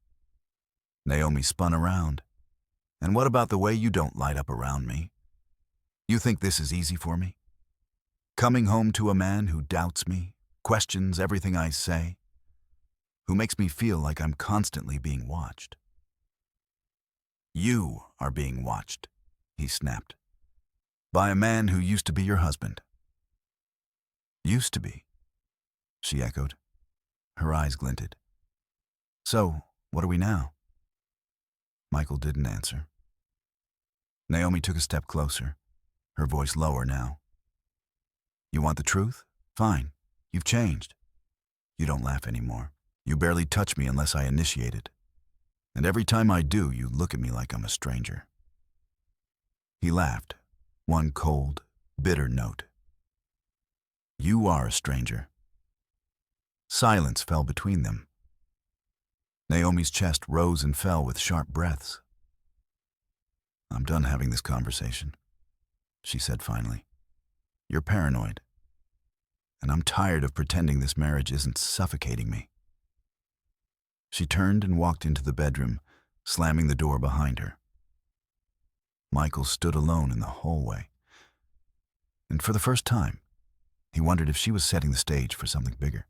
Naomi spun around. "And what about the way you don't light up around me? You think this is easy for me? Coming home to a man who doubts me, questions everything I say, who makes me feel like I'm constantly being watched." "You are being watched," he snapped, "by a man who used to be your husband." "Used to be," she echoed. Her eyes glinted. "So, what are we now?" Michael didn't answer. Naomi took a step closer, her voice lower now. "You want the truth? Fine. You've changed. You don't laugh anymore. You barely touch me unless I initiate it. And every time I do, you look at me like I'm a stranger." He laughed, one cold, bitter note. "You are a stranger." Silence fell between them. Naomi's chest rose and fell with sharp breaths. "I'm done having this conversation," she said finally. "You're paranoid. And I'm tired of pretending this marriage isn't suffocating me." She turned and walked into the bedroom, slamming the door behind her. Michael stood alone in the hallway. And for the first time, he wondered if she was setting the stage for something bigger.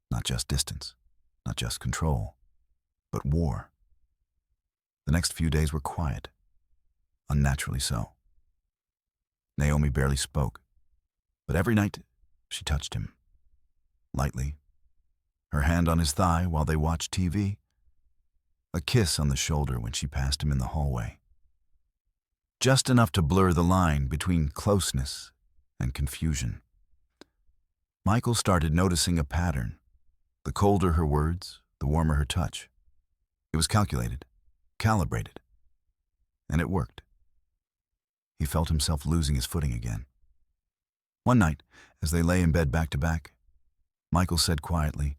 Not just distance, not just control, but war. The next few days were quiet, unnaturally so. Naomi barely spoke, but every night she touched him, lightly, her hand on his thigh while they watched TV, a kiss on the shoulder when she passed him in the hallway. Just enough to blur the line between closeness and confusion. Michael started noticing a pattern. The colder her words, the warmer her touch. It was calculated, calibrated, and it worked. He felt himself losing his footing again. One night, as they lay in bed back to back, Michael said quietly,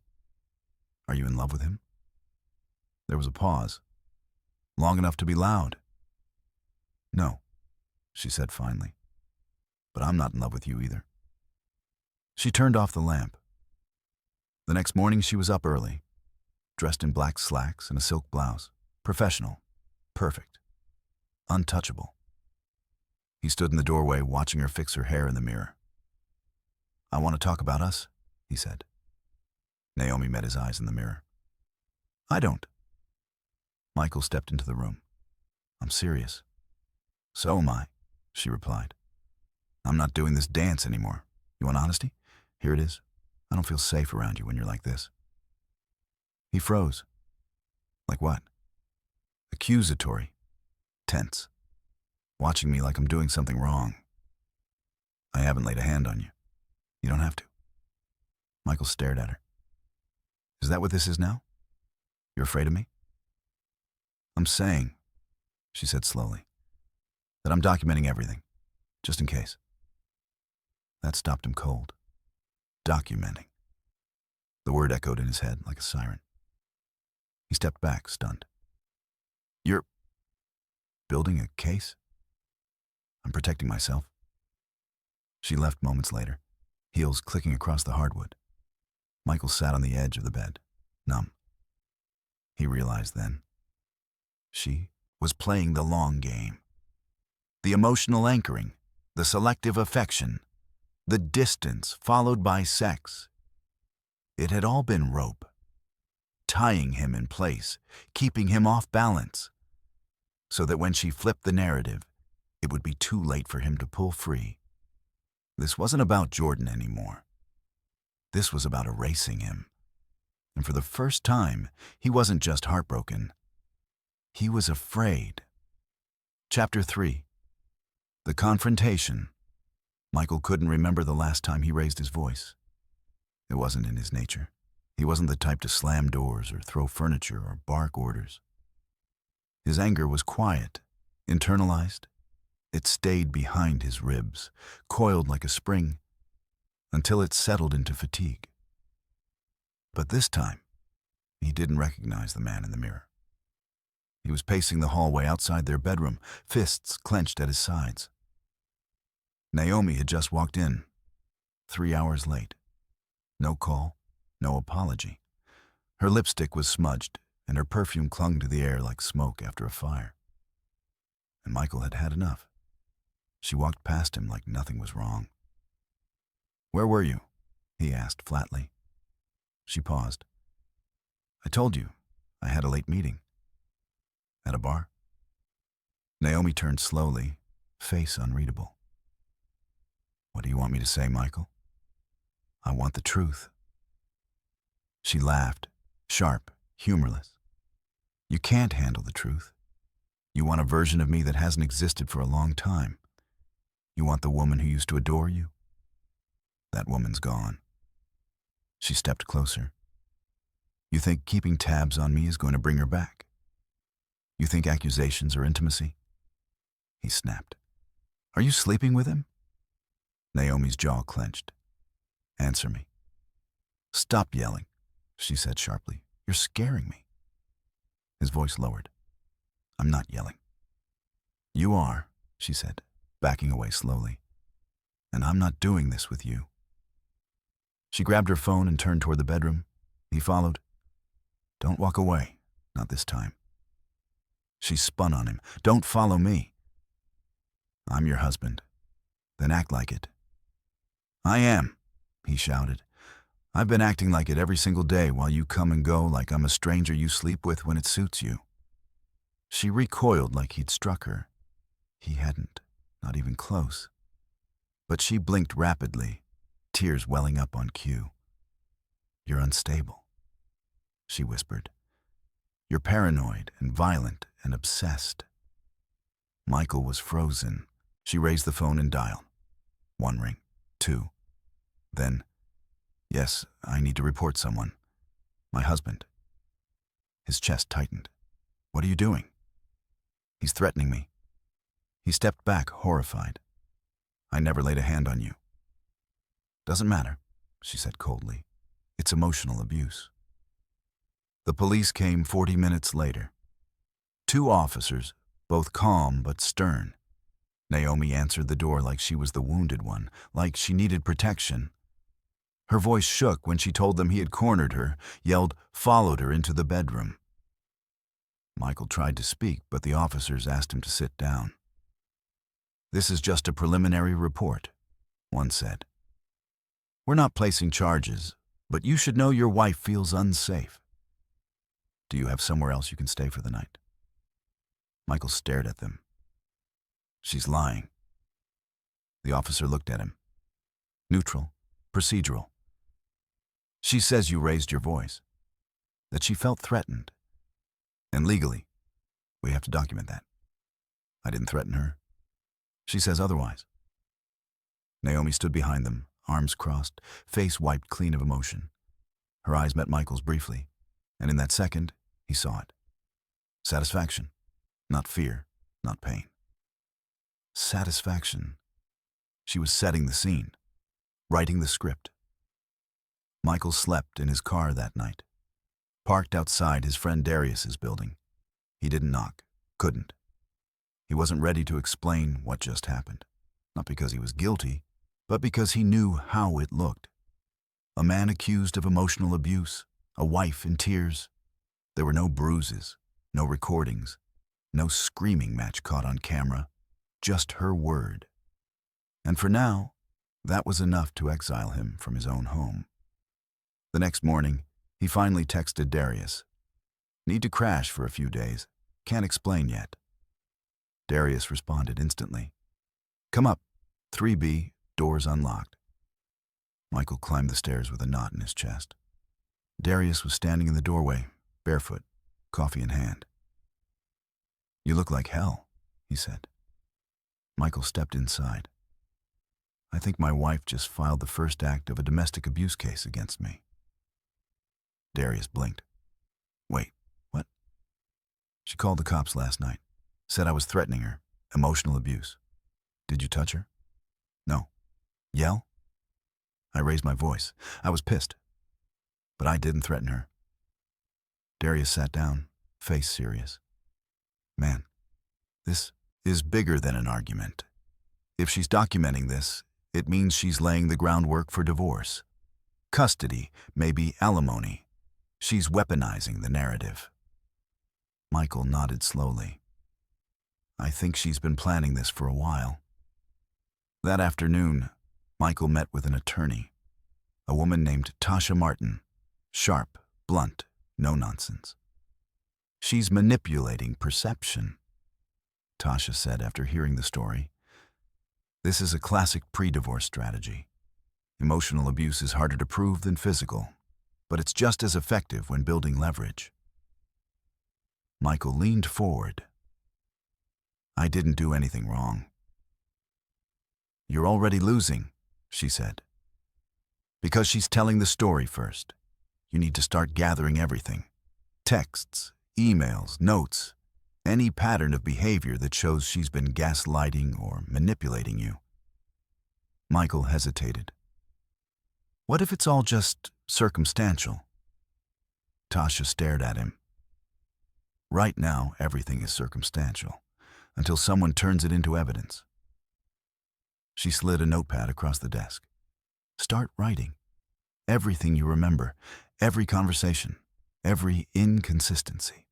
"Are you in love with him?" There was a pause, long enough to be loud. "No," she said finally, "but I'm not in love with you either." She turned off the lamp, The next morning she was up early, dressed in black slacks and a silk blouse. Professional. Perfect. Untouchable. He stood in the doorway watching her fix her hair in the mirror. "I want to talk about us," he said. Naomi met his eyes in the mirror. "I don't." Michael stepped into the room. "I'm serious." "So am I," she replied. "I'm not doing this dance anymore. You want honesty? Here it is. I don't feel safe around you when you're like this." He froze. "Like what?" "Accusatory. Tense. Watching me like I'm doing something wrong." "I haven't laid a hand on you. You don't have to." Michael stared at her. "Is that what this is now? You're afraid of me?" "I'm saying," she said slowly, "that I'm documenting everything, just in case." That stopped him cold. Documenting. The word echoed in his head like a siren. He stepped back, stunned. "You're building a case?" "I'm protecting myself." She left moments later, heels clicking across the hardwood. Michael sat on the edge of the bed, numb. He realized then. She was playing the long game. The emotional anchoring, the selective affection, the distance followed by sex. It had all been rope, tying him in place, keeping him off balance, so that when she flipped the narrative, it would be too late for him to pull free. This wasn't about Jordan anymore. This was about erasing him. And for the first time, he wasn't just heartbroken. He was afraid. Chapter 3. The confrontation. Michael couldn't remember the last time he raised his voice. It wasn't in his nature. He wasn't the type to slam doors or throw furniture or bark orders. His anger was quiet, internalized. It stayed behind his ribs, coiled like a spring, until it settled into fatigue. But this time, he didn't recognize the man in the mirror. He was pacing the hallway outside their bedroom, fists clenched at his sides. Naomi had just walked in, 3 hours late. No call, no apology. Her lipstick was smudged, and her perfume clung to the air like smoke after a fire. And Michael had had enough. She walked past him like nothing was wrong. "Where were you?" he asked flatly. She paused. "I told you, I had a late meeting." "At a bar?" Naomi turned slowly, face unreadable. "What do you want me to say, Michael?" "I want the truth." She laughed, sharp, humorless. "You can't handle the truth. You want a version of me that hasn't existed for a long time. You want the woman who used to adore you. That woman's gone." She stepped closer. "You think keeping tabs on me is going to bring her back? You think accusations are intimacy?" He snapped. "Are you sleeping with him?" Naomi's jaw clenched. "Answer me." "Stop yelling," she said sharply. "You're scaring me." His voice lowered. "I'm not yelling." "You are," she said, backing away slowly. "And I'm not doing this with you." She grabbed her phone and turned toward the bedroom. He followed. "Don't walk away. Not this time." She spun on him. "Don't follow me." "I'm your husband. Then act like it." "I am," he shouted. "I've been acting like it every single day while you come and go like I'm a stranger you sleep with when it suits you." She recoiled like he'd struck her. He hadn't, not even close. But she blinked rapidly, tears welling up on cue. "You're unstable," she whispered. "You're paranoid and violent and obsessed." Michael was frozen. She raised the phone and dialed. 1 ring, 2. Then, "Yes, I need to report someone. My husband." His chest tightened. "What are you doing?" "He's threatening me." He stepped back, horrified. "I never laid a hand on you." "Doesn't matter," she said coldly. "It's emotional abuse." The police came 40 minutes later. 2 officers, both calm but stern. Naomi answered the door like she was the wounded one, like she needed protection. Her voice shook when she told them he had cornered her, yelled, followed her into the bedroom. Michael tried to speak, but the officers asked him to sit down. "This is just a preliminary report," one said. "We're not placing charges, but you should know your wife feels unsafe. Do you have somewhere else you can stay for the night?" Michael stared at them. "She's lying." The officer looked at him. Neutral, procedural. "She says you raised your voice, that she felt threatened. And legally, we have to document that. I didn't threaten her. She says otherwise." Naomi stood behind them, arms crossed, face wiped clean of emotion. Her eyes met Michael's briefly, and in that second, he saw it. Satisfaction, not fear, not pain. Satisfaction. She was setting the scene, writing the script. Michael slept in his car that night, parked outside his friend Darius's building. He didn't knock, couldn't. He wasn't ready to explain what just happened, not because he was guilty, but because he knew how it looked. A man accused of emotional abuse, a wife in tears. There were no bruises, no recordings, no screaming match caught on camera, just her word. And for now, that was enough to exile him from his own home. The next morning, he finally texted Darius. "Need to crash for a few days. Can't explain yet." Darius responded instantly. "Come up. 3B, doors unlocked." Michael climbed the stairs with a knot in his chest. Darius was standing in the doorway, barefoot, coffee in hand. "You look like hell," he said. Michael stepped inside. "I think my wife just filed the first act of a domestic abuse case against me." Darius blinked. "Wait, what?" "She called the cops last night. Said I was threatening her. Emotional abuse." "Did you touch her?" "No." "Yell?" "I raised my voice. I was pissed. But I didn't threaten her." Darius sat down, face serious. "Man, this is bigger than an argument. If she's documenting this, it means she's laying the groundwork for divorce. Custody, maybe alimony. She's weaponizing the narrative." Michael nodded slowly. "I think she's been planning this for a while." That afternoon, Michael met with an attorney, a woman named Tasha Martin, sharp, blunt, no nonsense. "She's manipulating perception," Tasha said after hearing the story. "This is a classic pre-divorce strategy. Emotional abuse is harder to prove than physical, but it's just as effective when building leverage." Michael leaned forward. "I didn't do anything wrong." "You're already losing," she said. "Because she's telling the story first. You need to start gathering everything. Texts, emails, notes, any pattern of behavior that shows she's been gaslighting or manipulating you." Michael hesitated. "What if it's all just circumstantial?" Tasha stared at him. "Right now, everything is circumstantial, until someone turns it into evidence." She slid a notepad across the desk. "Start writing. Everything you remember, every conversation, every inconsistency."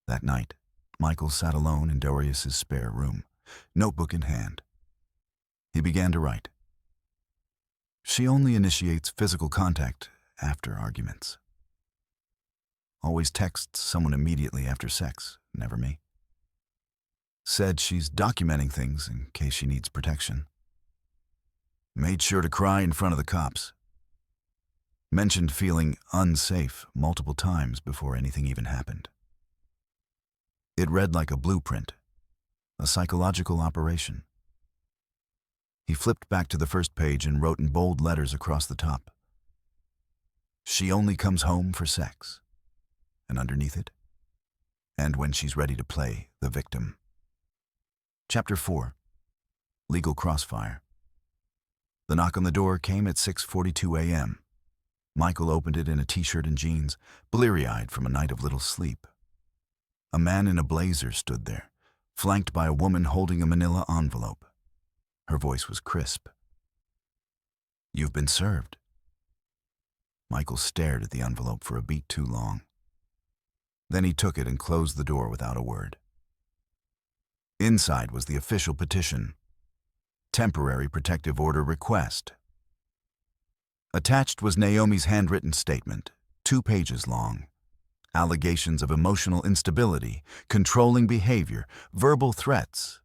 That night, Michael sat alone in Darius's spare room, notebook in hand. He began to write. "She only initiates physical contact after arguments. Always texts someone immediately after sex, never me. Said she's documenting things in case she needs protection. Made sure to cry in front of the cops. Mentioned feeling unsafe multiple times before anything even happened." It read like a blueprint, a psychological operation. He flipped back to the first page and wrote in bold letters across the top, "She only comes home for sex." And underneath it, "And when she's ready to play the victim." Chapter 4. Legal Crossfire. The knock on the door came at 6:42 a.m. Michael opened it in a t-shirt and jeans, bleary-eyed from a night of little sleep. A man in a blazer stood there, flanked by a woman holding a manila envelope. Her voice was crisp. You've been served. Michael stared at the envelope for a beat too long. Then he took it and closed the door without a word. Inside was the official petition. Temporary protective order request. Attached was Naomi's handwritten statement, 2 pages long. Allegations of emotional instability, controlling behavior, verbal threats,